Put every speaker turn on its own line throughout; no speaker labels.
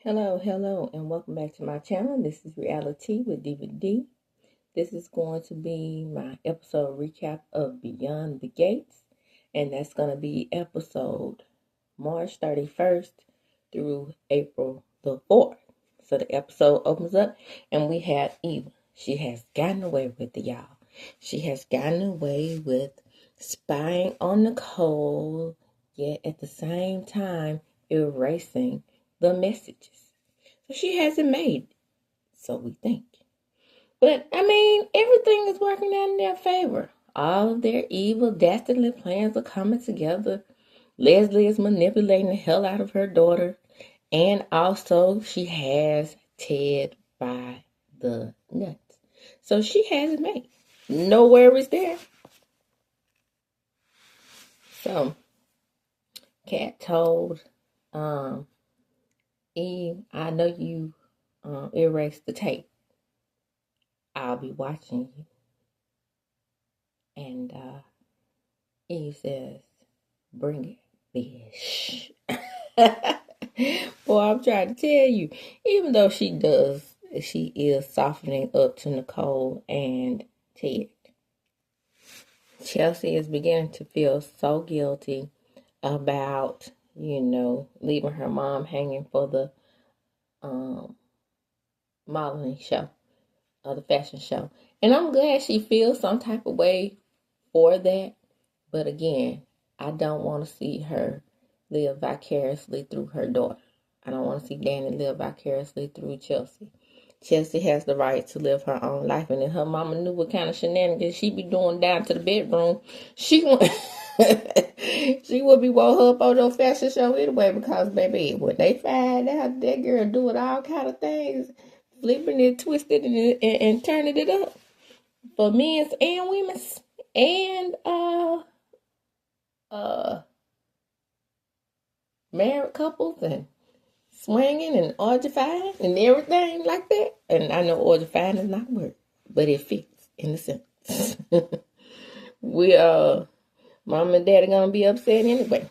Hello, and welcome back to my channel. This is Reality with DVD. This is going to be my episode recap of Beyond the Gates, and that's going to be episode March 31st through April the 4th. So the episode opens up, and we have Eva. She has gotten away with it, y'all. She has gotten away with spying on Nicole, yet at the same time erasing the messages. So she hasn't made it, so we think. But I mean, everything is working out in their favor. All of their evil, dastardly plans are coming together. Leslie is manipulating the hell out of her daughter. And also, she has Ted by the nuts. So she has it made. No worries there. So, Kat told Eve, I know you erased the tape. I'll be watching you. And Eve says, bring it, bitch. Boy, I'm trying to tell you, even though she is softening up to Nicole and Ted. Chelsea is beginning to feel so guilty about, leaving her mom hanging for the modeling show, or the fashion show. And I'm glad she feels some type of way for that. But again, I don't want to see her live vicariously through her daughter. I don't want to see Danny live vicariously through Chelsea. Chelsea has the right to live her own life, and if her mama knew what kind of shenanigans she be doing down to the bedroom, she would she would be woke up on no fashion show anyway. Because baby, when they find out that girl doing all kind of things, flipping it, twisting it, and turning it up for men's and women's, and married couples and swinging and orgifying and everything like that. And I know orgifying is not a word, but it fits in the sentence. we Mom and Dad are gonna be upset anyway,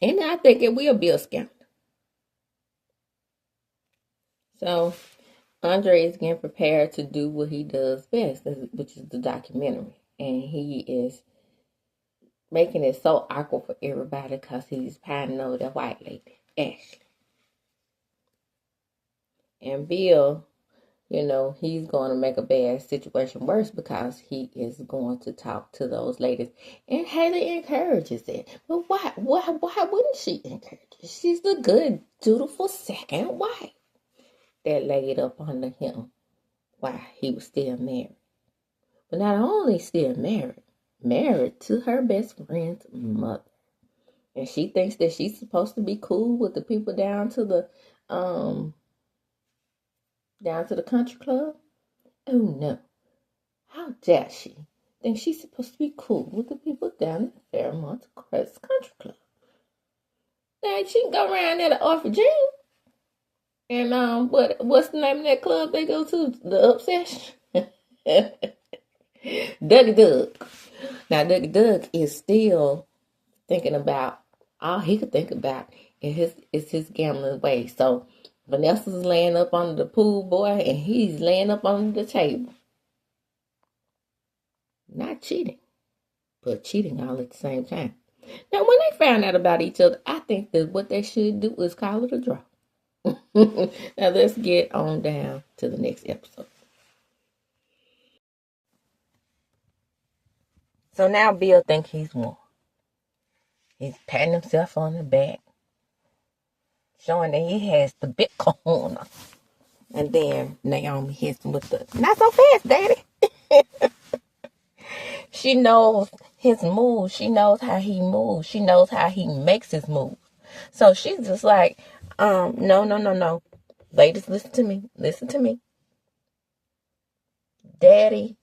and I think it will be a scandal. So Andre is getting prepared to do what he does best, which is the documentary, and he is making it so awkward for everybody because he's pining over that white lady, Ashley. And Bill, he's going to make a bad situation worse because he is going to talk to those ladies. And HAYLEY encourages it. But why wouldn't she encourage it? She's the good, dutiful second wife that laid up under him while he was still married. But not only still married to her best friend's mother. And she thinks that she's supposed to be cool with the people down to the country club. Oh no. How dare she think she's supposed to be cool with the people down at the Fairmont Crest Country Club? Now she can go around there to Orphan Jean. And what's the name of that club they go to? The Obsession. Dougie Doug. Now Dougie Doug is still thinking about, all he could think about is his gambling way. So Vanessa's laying up under the pool boy and he's laying up under the table. Not cheating, but cheating all at the same time. Now, when they found out about each other, I think that what they should do is call it a draw. Now, let's get on down to the next episode. So now Bill thinks he's won. He's patting himself on the back, showing that he has the big kahuna. And then Naomi hits him with the, not so fast, daddy. She knows his moves. She knows how he moves. She knows how he makes his moves. So she's just like, no. Ladies, listen to me. Listen to me. Daddy,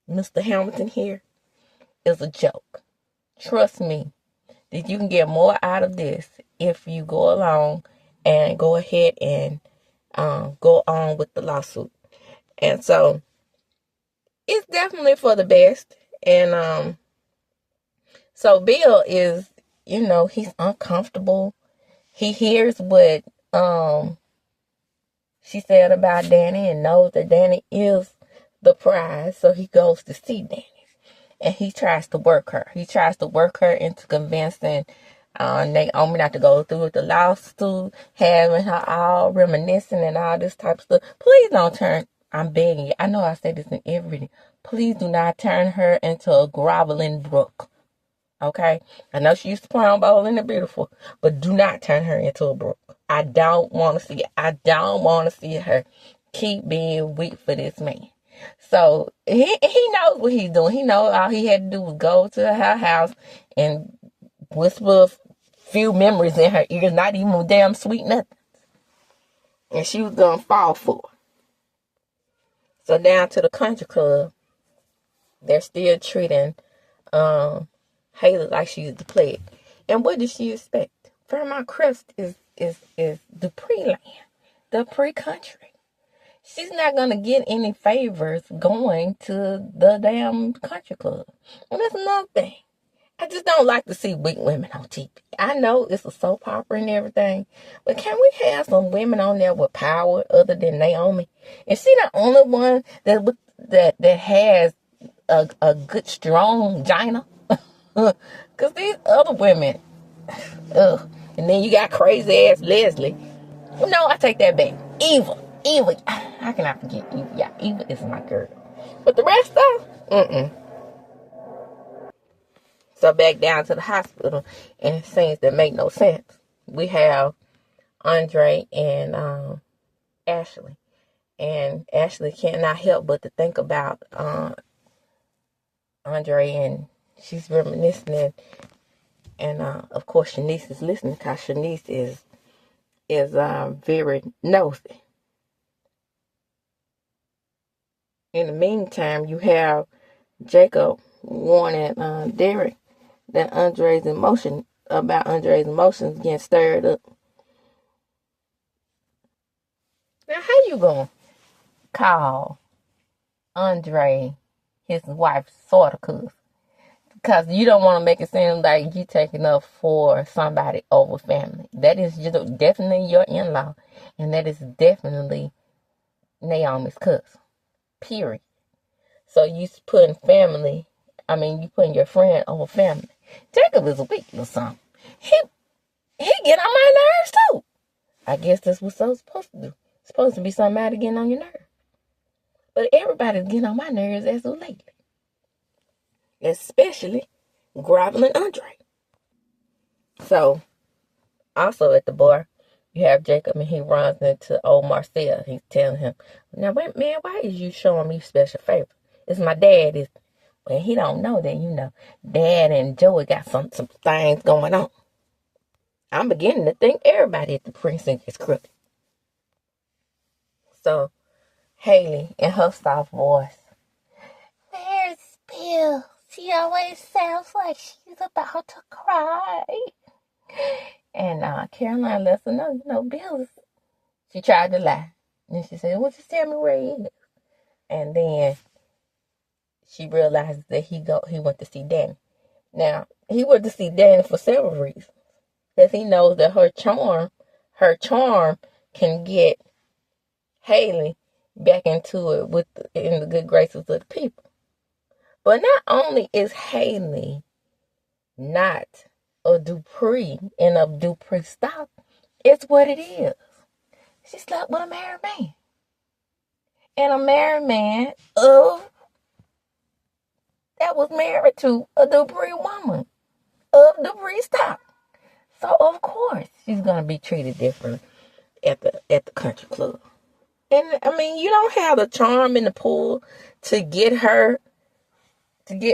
Mr. Hamilton here, is a joke. Trust me that you can get more out of this if you go along and go ahead and go on with the lawsuit. And so it's definitely for the best. And so Bill is, he's uncomfortable. He hears what she said about Danny and knows that Danny is the prize. So he goes to see Danny. And he tries to work her. He tries to work her into convincing Naomi not to go through with the lawsuit, having her all reminiscing and all this type of stuff. Please don't turn, I'm begging you. I know I say this in every video. Please do not turn her into a groveling brook. Okay? I know she used to play on Bowling and Beautiful, but do not turn her into a brook. I don't want to see it. I don't want to see her keep being weak for this man. So he knows what he's doing. He knows all he had to do was go to her house and whisper a few memories in her ears, not even damn sweet nothing. And she was gonna fall for it. So down to the country club, they're still treating Hayley like she's the plague. And what does she expect? Fairmont Crest is Dupree land, Dupree country. She's not going to get any favors going to the damn country club. And that's another thing. I just don't like to see weak women on TV. I know it's a soap opera and everything, but can we have some women on there with power other than Naomi? Is she the only one that has a good, strong vagina? Because these other women, ugh. And then you got crazy ass Leslie. No, I take that back. Eva, I cannot forget Eva. Yeah, Eva is my girl. But the rest of So back down to the hospital, and scenes that make no sense. We have Andre and Ashley. And Ashley cannot help but to think about Andre, and she's reminiscing. And of course, Shanice is listening because Shanice is very nosy. In the meantime, you have Jacob warning Derek that Andre's emotions getting stirred up. Now, how you gonna call Andre his wife's sort of cousin? Because you don't want to make it seem like you taking up for somebody over family. That is just definitely your in-law, and that is definitely Naomi's cousin. Period. So you putting you putting your friend over family. Jacob is a weak little something. He get on my nerves too. I guess that's what so supposed to do. It's supposed to be somebody getting on your nerves. But everybody's getting on my nerves as of lately. Especially groveling Andre. So, also at the bar, you have Jacob, and he runs into old Marcel. He's telling him, now, wait, man, why is you showing me special favor? It's my dad. Well, he don't know that, Dad and Joey got some things going on. I'm beginning to think everybody at the precinct is crooked. So, Hayley, in her soft voice, where's Bill? She always sounds like she's about to cry. And Caroline lets her know, Bill is... She tried to lie. And she said, well, just tell me where he is. And then she realizes that he went to see Danny. Now, he went to see Danny for several reasons. Because he knows that her charm can get Hayley back into it in the good graces of the people. But not only is Hayley not a Dupree and a Dupree stock, it's what it is. She slept with a married man. And a married man that was married to a Dupree woman of Dupree stock. So of course she's gonna be treated differently at the country club. And you don't have the charm in the pool to get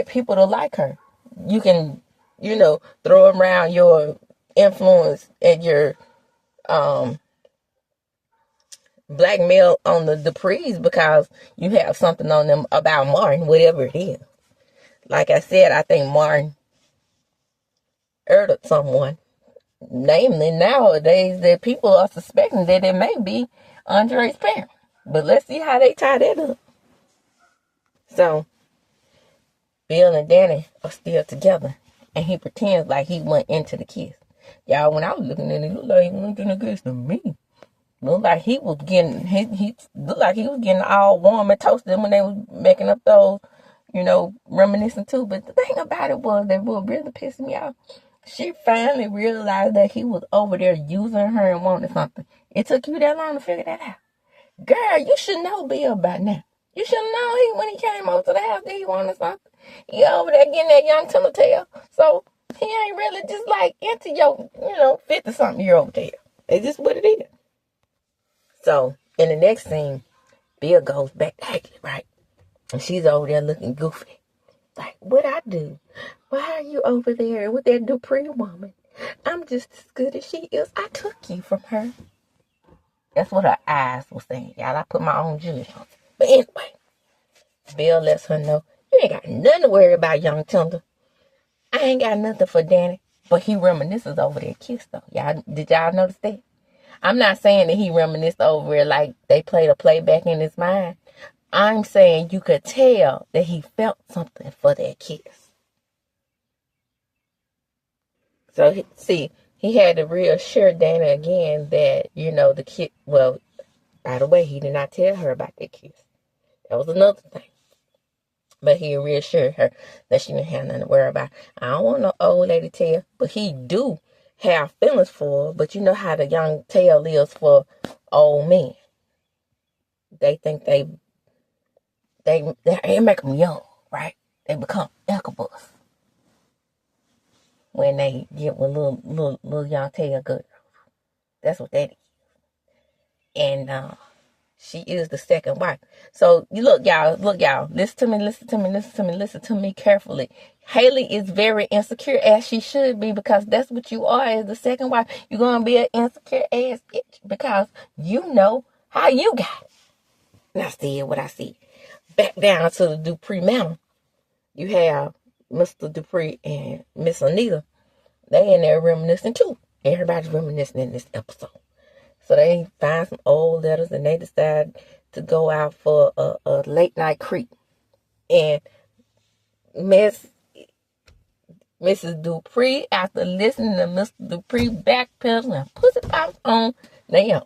people to like her. You can, throw around your influence and your blackmail on the Duprees because you have something on them about Martin, whatever it is. Like I said, I think Martin murdered someone. Namely, nowadays, that people are suspecting that it may be Andre's parent. But let's see how they tie that up. So, Bill and Danny are still together. And he pretends like he went into the kiss. Y'all, when I was looking at it, it looked like he went in the kiss to me. Looked like he was getting he looked like he was getting all warm and toasted when they was making up those, reminiscing too. But the thing about it was that what really pissed me off, she finally realized that he was over there using her and wanting something. It took you that long to figure that out. Girl, you should know Bill by now. You should know when he came over to the house that he wanted something. He over there getting that young tiller tail. So he ain't really just like into your, 50-something-year-old tail. It's just what it is. So in the next scene, Bill goes back to Haley, right? And she's over there looking goofy. Like, what I do? Why are you over there with that Dupree woman? I'm just as good as she is. I took you from her. That's what her eyes were saying, y'all. I put my own judge on it. But anyway, Bill lets her know, you ain't got nothing to worry about, young Tinder. I ain't got nothing for Danny. But he reminisces over their kiss, though. Did y'all notice that? I'm not saying that he reminisced over it like they played a playback in his mind. I'm saying you could tell that he felt something for that kiss. So, he had to reassure Dana again that, the kid, well, by the way, he did not tell her about that kiss. That was another thing. But he reassured her that she didn't have nothing to worry about. I don't want no old lady tail, but he do have feelings for her. But you know how the young tail is for old men. They think they make them young, right? They become incubus when they get with little young tail girls. That's what that is. And she is the second wife. So you look, y'all, listen to me carefully. Haley is very insecure, as she should be, because that's what you are as the second wife. You're gonna be an insecure ass bitch because you know how you got it. And I see what I see. Back down to the Dupree Manor. You have Mr. Dupree and Miss Anita. They in there reminiscing too. Everybody's reminiscing in this episode. So they find some old letters and they decide to go out for a late night creep. And Mrs. Dupree, after listening to Mr. Dupree backpedal and pussy pop on Naomi,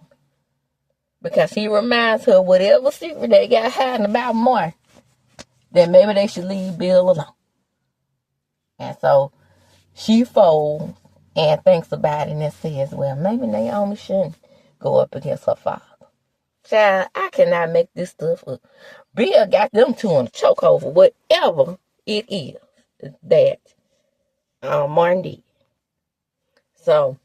because he reminds her whatever secret they got hiding about Mark, that maybe they should leave Bill alone. And so she folds and thinks about it and says, well, maybe Naomi shouldn't go up against her father. Child, I cannot make this stuff up. Bill got them two in a chokehold for whatever it is that Martin did. So,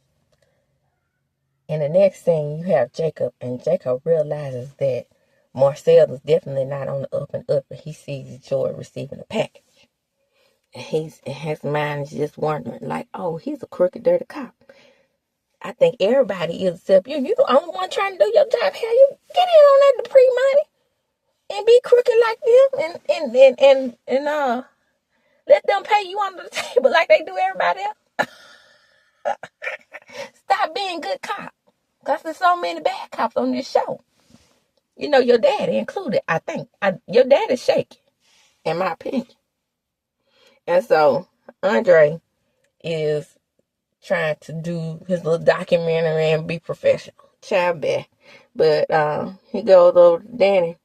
in the next scene, you have Jacob, and Jacob realizes that Marcel is definitely not on the up and up, and he sees Joy receiving a package. And his mind is just wondering, like, oh, he's a crooked, dirty cop. I think everybody is except you. You the only one trying to do your job. Hell, you get in on that Dupree money and be crooked like them and let them pay you under the table like they do everybody else. Stop being good cop. Because there's so many bad cops on this show. You know, your daddy included, I think. Your daddy's shaky, in my opinion. And so, Andre is trying to do his little documentary and be professional. Child bad. But he goes over to Danny.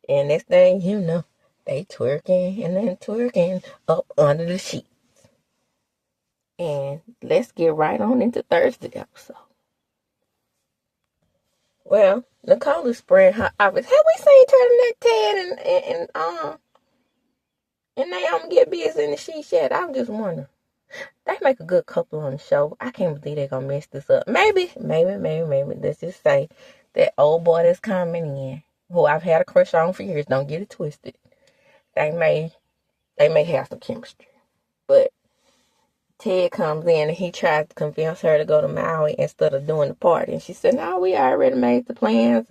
And next thing you know, they twerking and then twerking up under the sheets. And let's get right on into Thursday episode. Well, Nicole is spraying her office. Have we seen Turtleneck Ted and Naomi get busy in the sheet yet? I'm just wondering. They make a good couple on the show. I can't believe they're gonna mess this up. Maybe. Let's just say that old boy that's coming in, who I've had a crush on for years, don't get it twisted. They may have some chemistry. But Ted comes in and he tries to convince her to go to Maui instead of doing the party. And she said, no, we already made the plans.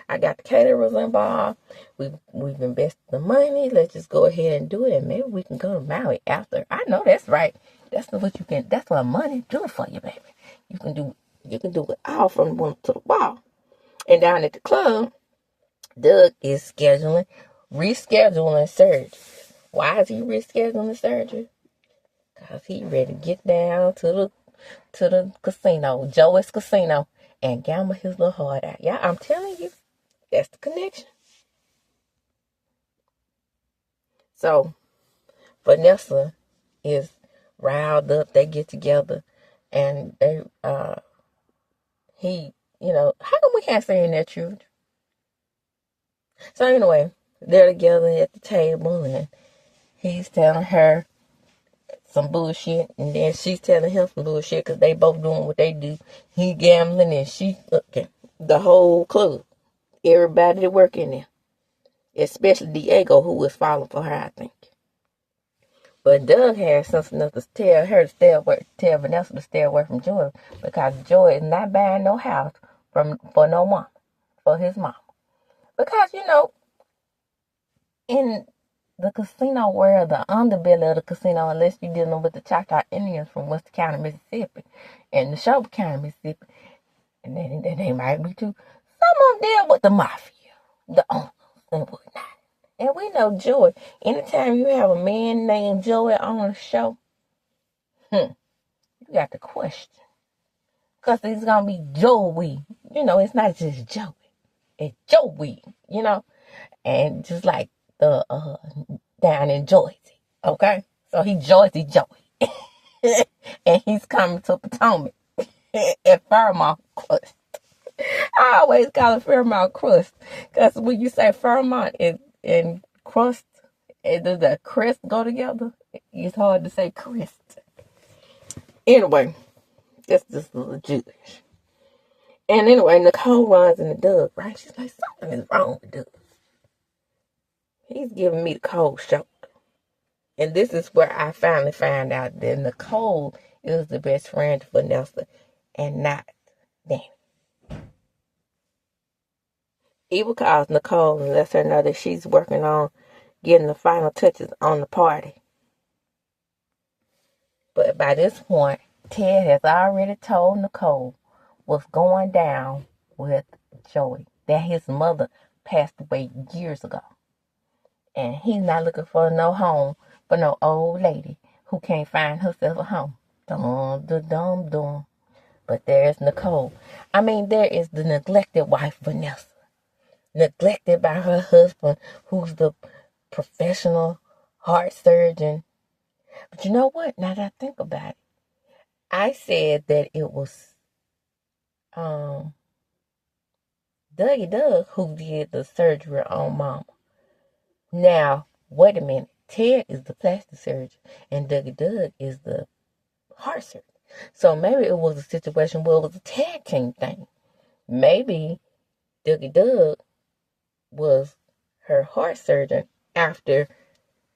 I got the caterers involved. We've invested the money. Let's just go ahead and do it. And maybe we can go to Maui after. I know that's right. That's what money do for you, baby. You can do it all from the one to the wall. And down at the club, Doug is rescheduling surgery. Why is he rescheduling surgery? Because he ready to get down to the casino, Joey's Casino, and gamble his little heart out. Yeah, I'm telling you, that's the connection. So Vanessa is riled up. They get together, and how come we can't say in their children? So anyway, they're together at the table, and he's telling her some bullshit, and then she's telling him some bullshit because they both doing what they do. He gambling, and she looking. The whole club, everybody that work in there, especially Diego, who was falling for her, I think. But Doug had something enough to tell her to stay away, tell Vanessa to stay away from Joy, because Joy is not buying no house for no mom, for his mom. Because, in the casino world, the underbelly of the casino, unless you're dealing with the Choctaw Indians from Western County, Mississippi, and the Shelby County, Mississippi, and then they might be too, some of them deal with the mafia, the owners, and whatnot. And we know Joy. Anytime you have a man named Joey on the show, you got to question. Because it's going to be Joey. It's not just Joey. It's Joey, And just like the down in Jersey, okay? So he Jersey Joey. And he's coming to Potomac at Fairmount Crust. I always call it Fairmount Crust. Because when you say Fairmount and crust, does the crest go together? It's hard to say crest. Anyway, that's just a little Jewish. And anyway, Nicole runs into Doug, right? She's like, something is wrong with Doug. He's giving me the cold shoulder. And this is where I finally find out that Nicole is the best friend to Vanessa and not Danny. Eva calls Nicole and lets her know that she's working on getting the final touches on the party. But by this point, Ted has already told Nicole what's going down with Joey. That his mother passed away years ago. And he's not looking for no home for no old lady who can't find herself a home. Dum. But there's Nicole. I mean, there is the neglected wife, Vanessa. Neglected by her husband, who's the professional heart surgeon. But you know what? Now that I think about it, I said that it was Dougie Doug who did the surgery on Mama. Now, wait a minute. Ted is the plastic surgeon, and Dougie Doug is the heart surgeon. So maybe it was a situation where it was a tag team thing. Maybe Dougie Doug was her heart surgeon after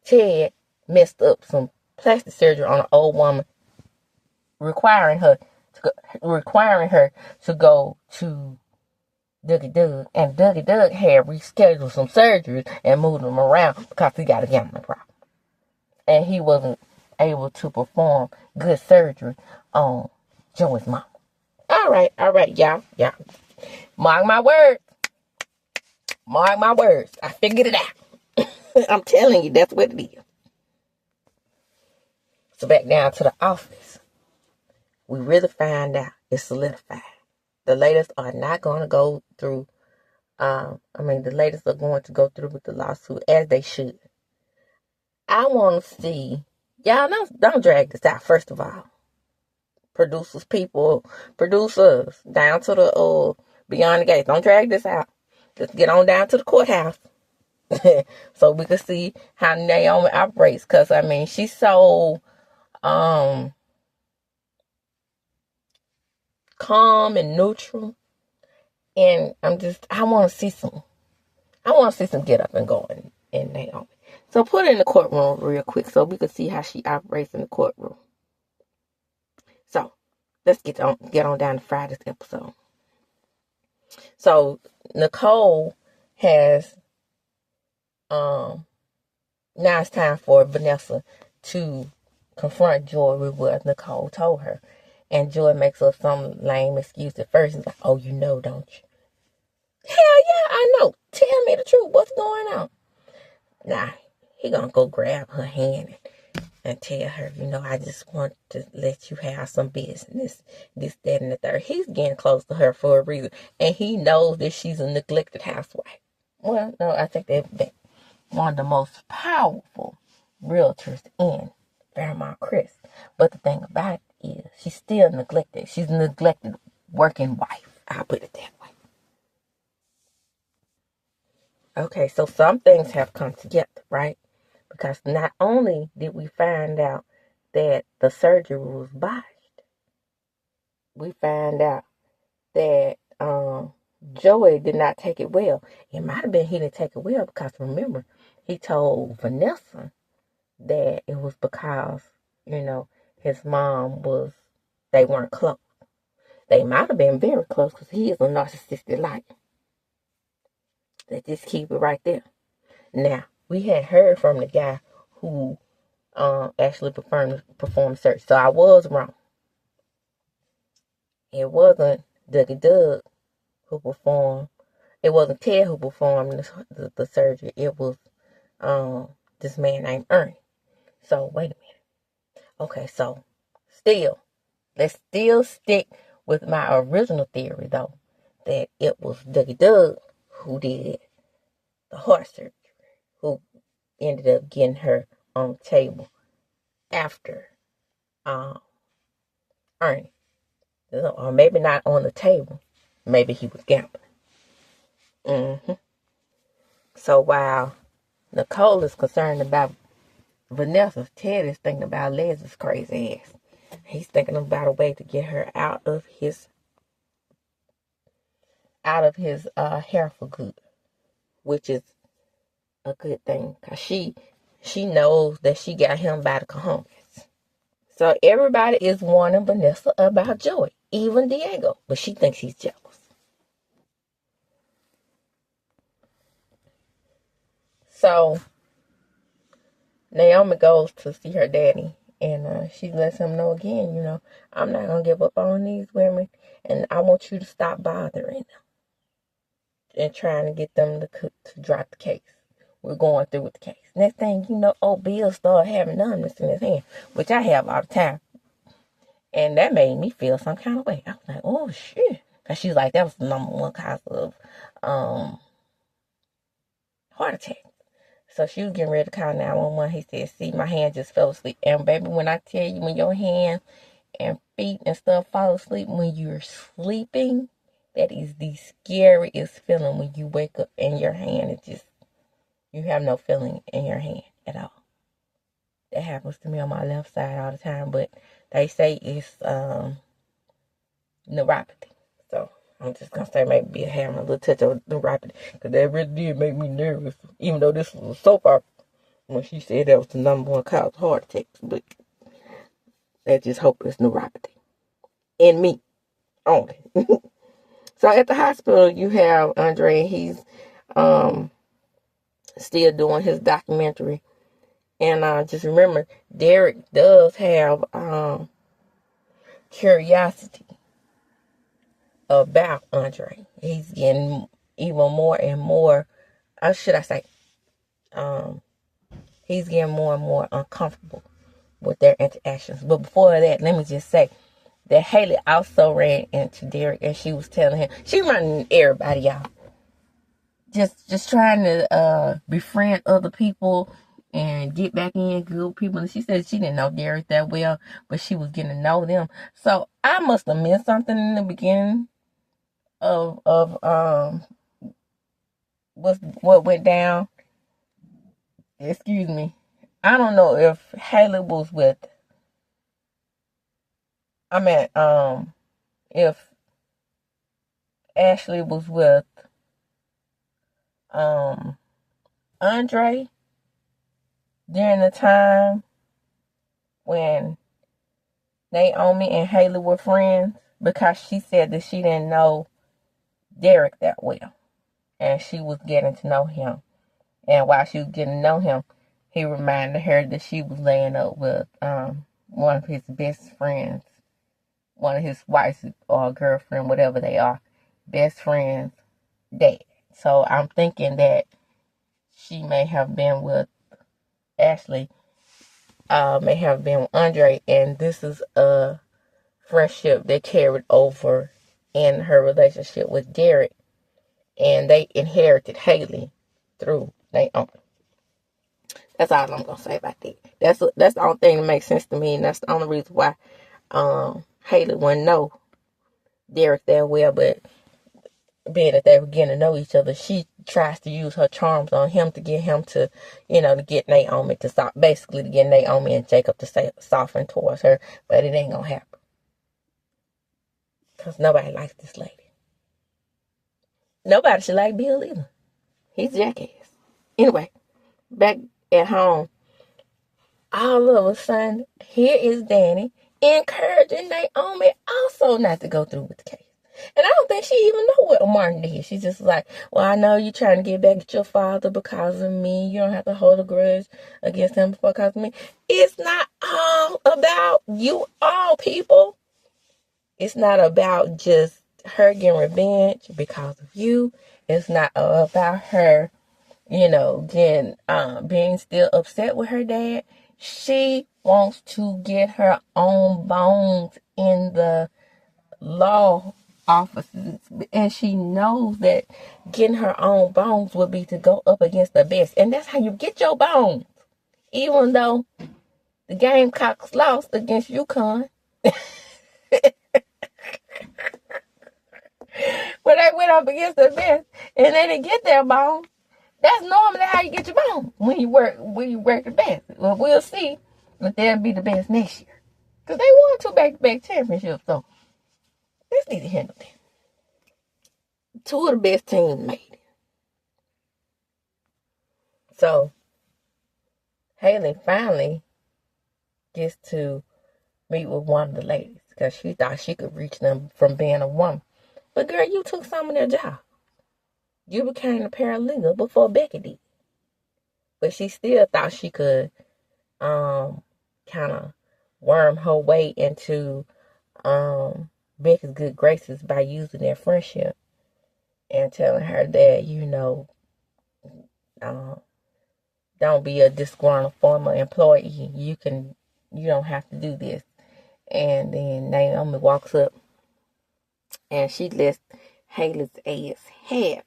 Ted messed up some plastic surgery on an old woman, requiring her to go to Dougie Doug, and Dougie Doug had rescheduled some surgeries and moved them around because he got a gambling problem, and he wasn't able to perform good surgery on Joey's mom. All right, y'all. Mark my words. I figured it out. I'm telling you, that's what it is. So back down to the office. We really find out it's solidified. The ladies are not going to go through. The ladies are going to go through with the lawsuit as they should. I want to see, y'all don't drag this out. First of all, producers, down to the beyond the gates. Don't drag this out. Let's get on down to the courthouse so we can see how Naomi operates. Cause she's so calm and neutral, and I want to see some get up and going in Naomi. So put her in the courtroom real quick so we can see how she operates in the courtroom. So let's get on down to Friday's episode. So Nicole has now it's time for Vanessa to confront Joy with what Nicole told her. And Joy makes up some lame excuse at first. He's like, oh, you know, don't you? Hell yeah, I know. Tell me the truth. What's going on? Nah, he gonna go grab her hand and and tell her, I just want to let you have some business, this, that, and the third. He's getting close to her for a reason, and he knows that she's a neglected housewife. Well, no, I think they're one of the most powerful realtors in Fairmont Crest. But the thing about it is, she's still neglected. She's a neglected working wife. I'll put it that way. Okay, so some things have come together, right? Because not only did we find out that the surgery was botched, we found out that Joey did not take it well. It might have been he didn't take it well because, remember, he told Vanessa that it was because, his mom they weren't close. They might have been very close because he is a narcissistic liar. Let's just keep it right there. Now, we had heard from the guy who actually performed search. So I was wrong. It wasn't Dougie Doug who performed. It wasn't Ted who performed the surgery. It was this man named Ernie. So wait a minute. Okay, so let's still stick with my original theory though, that it was Dougie Doug who did the heart surgery, who ended up getting her on the table after Ernie. Or maybe not on the table. Maybe he was gambling. So while Nicole is concerned about Vanessa, Ted is thinking about Leslie's crazy ass. He's thinking about a way to get her out of his hair for good, which is a good thing because she knows that she got him by the cojones. So everybody is warning Vanessa about Joey, even Diego, but she thinks he's jealous. So Naomi goes to see her daddy, and she lets him know again, I'm not going to give up on these women, and I want you to stop bothering them and trying to get them to drop the case. We're going through with the case. Next thing you know, Bill started having numbness in his hand, which I have all the time. And that made me feel some kind of way. I was like, oh, shit. Because she was like, that was the number one cause of heart attack. So she was getting ready to call 911. He said, see, my hand just fell asleep. And baby, when I tell you, when your hand and feet and stuff fall asleep, when you're sleeping, that is the scariest feeling when you wake up and your hand is just, you have no feeling in your hand at all. That happens to me on my left side all the time, but they say it's neuropathy. So I'm just going to say maybe having a little touch of neuropathy, because that really did make me nervous, even though this was a soap opera when she said that was the number one cause of heart attacks. But I just hope it's neuropathy. In me only. So at the hospital, you have Andre. He's still doing his documentary. And just remember, Derek does have curiosity about Andre. He's getting even more and more, should I say, he's getting more and more uncomfortable with their interactions. But before that, let me just say that HAYLEY also ran into Derek, and she was telling him, she running everybody, y'all. Just trying to befriend other people and get back in good people. And she said she didn't know Derek that well, but she was getting to know them. So I must have missed something in the beginning of what went down. Excuse me. I don't know if HAYLEY was with, if Ashley was with Andre during the time when Naomi and HAYLEY were friends, because she said that she didn't know Derek that well, and she was getting to know him. And while she was getting to know him, he reminded her that she was laying up with one of his best friends, one of his wife's or girlfriend, whatever they are, best friends' dad. So I'm thinking that she may have been with Ashley may have been with Andre, and this is a friendship that carried over in her relationship with Derek, and they inherited HAYLEY through Naomi. That's all I'm gonna say about that. That's the only thing that makes sense to me, and that's the only reason why HAYLEY wouldn't know Derek that well, but being that they were getting to know each other, she tries to use her charms on him to get him to, to get Naomi to stop, basically to get Naomi and Jacob to say soften towards her, but it ain't gonna happen. Because nobody likes this lady. Nobody should like Bill either. He's a jackass. Anyway, back at home, all of a sudden, here is Danny encouraging Naomi also not to go through with the case. And I don't think she even know what Martin did. She's just like, well, I know you're trying to get back at your father because of me. You don't have to hold a grudge against him because of me. It's not all about you all, people. It's not about just her getting revenge because of you. It's not about her, being still upset with her dad. She wants to get her own bones in the law offices, and she knows that getting her own bones would be to go up against the best, and that's how you get your bones. Even though the Gamecocks lost against UConn, but they went up against the best, and they didn't get their bones. That's normally how you get your bones when you work the best. Well, we'll see if they'll be the best next year, because they won 2 back-to-back championships, so let's need to handle that. 2 of the best teams made it. So HAYLEY finally gets to meet with one of the ladies because she thought she could reach them from being a woman. But girl, you took some of their job. You became a paralegal before Becky did. But she still thought she could kind of worm her way into Becky's good graces by using their friendship and telling her that, don't be a disgruntled former employee. You don't have to do this. And then Naomi walks up and she lets HAYLEY's ass have it.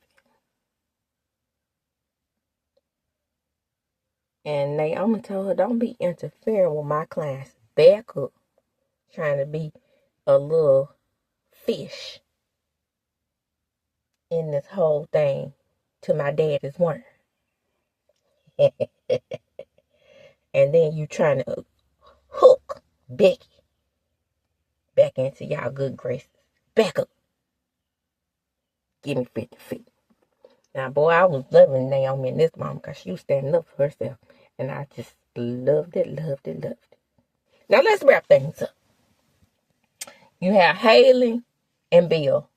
And Naomi told her, don't be interfering with my client's backup, trying to be a little fish in this whole thing to my daddy's worm. And then you trying to hook Becky back into y'all good graces. Back up. Give me 50 feet. Now, boy, I was loving Naomi in this moment because she was standing up for herself. And I just loved it. Now, let's wrap things up. You have HAYLEY and Bill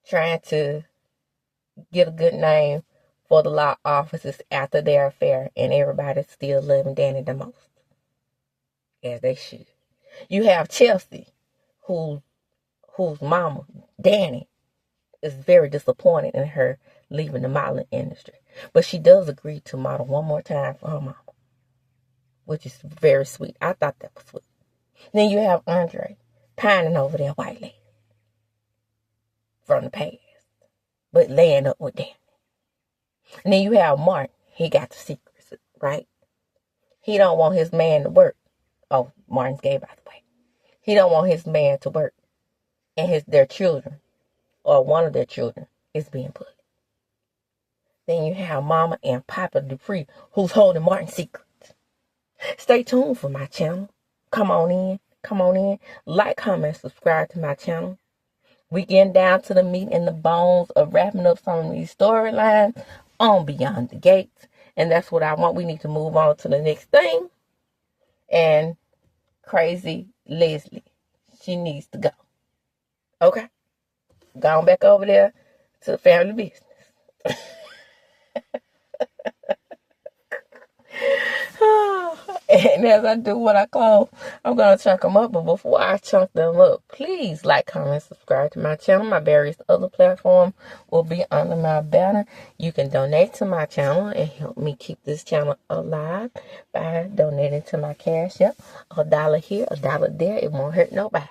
trying to get a good name for the law offices after their affair, and everybody's still loving Danny the most, as they should. You have Chelsea, whose mama, Danny, is very disappointed in her leaving the modeling industry. But she does agree to model one more time for her mama, which is very sweet. I thought that was sweet. Then you have Andre pining over that white lady from the past, but laying up with Danny. And then you have Martin. He got the secrets, right? He don't want his man to work. Oh, Martin's gay, by the way. He don't want his man to work. And their children, or one of their children, is being put. Then you have Mama and Papa Dupree, who's holding Martin's secrets. Stay tuned for my channel. Come on in. Like, comment, subscribe to my channel. We getting down to the meat and the bones of wrapping up some of these storylines on Beyond the Gates. And that's what I want. We need to move on to the next thing. And crazy Leslie, she needs to go. Okay? Going back over there to the family business. And as I do when I close, I'm going to chunk them up. But before I chunk them up, please like, comment, subscribe to my channel. My various other platforms will be under my banner. You can donate to my channel and help me keep this channel alive by donating to my Cash App. $1 here, $1 there. It won't hurt nobody.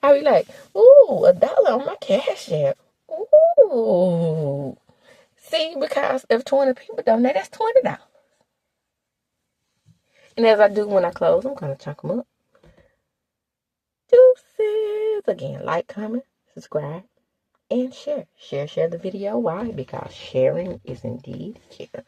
I be like, ooh, $1 on my Cash App. Ooh. See, because if 20 people donate, that's $20. And as I do when I close, I'm going to chunk them up. Deuces. Again, like, comment, subscribe, and share. Share the video. Why? Because sharing is indeed caring.